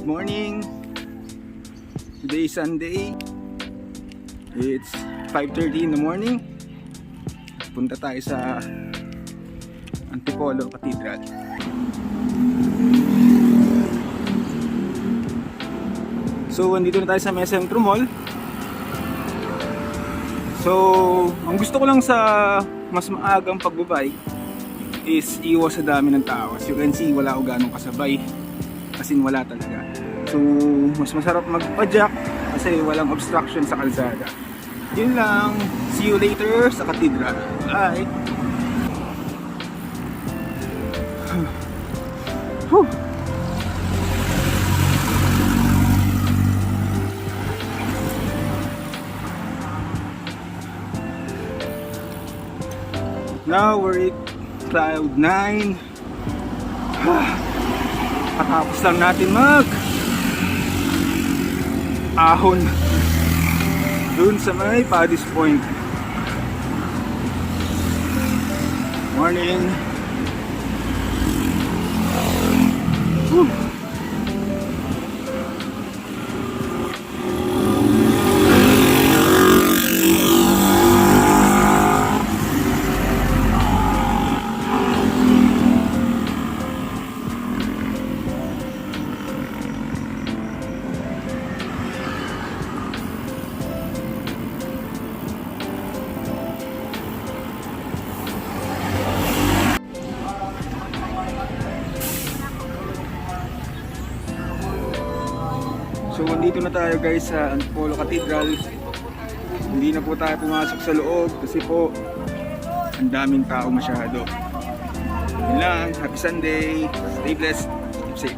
Good morning. Today is Sunday. It's 5:30 in the morning. Punta tayo sa Antipolo Cathedral. So, andito na tayo sa Mesa Centro Mall. So, ang gusto ko lang sa mas maagang pagbabay is iwas sa dami ng tao. As you can see, wala ako ganong kasabay. As in, wala talaga. So, mas masarap magpa-jack kasi walang obstruction sa kalsada. Yun lang. See you later sa Cathedral. Bye! Whew. Now we're at Cloud 9. Patapos lang natin ahon dun sa may Paddy's Point. Morning. Whew. So, nandito na tayo guys sa Antipolo Cathedral. Hindi na po tayo pumasok sa loob kasi po ang daming tao masyado. Yun lang, happy Sunday, stay blessed, keep safe.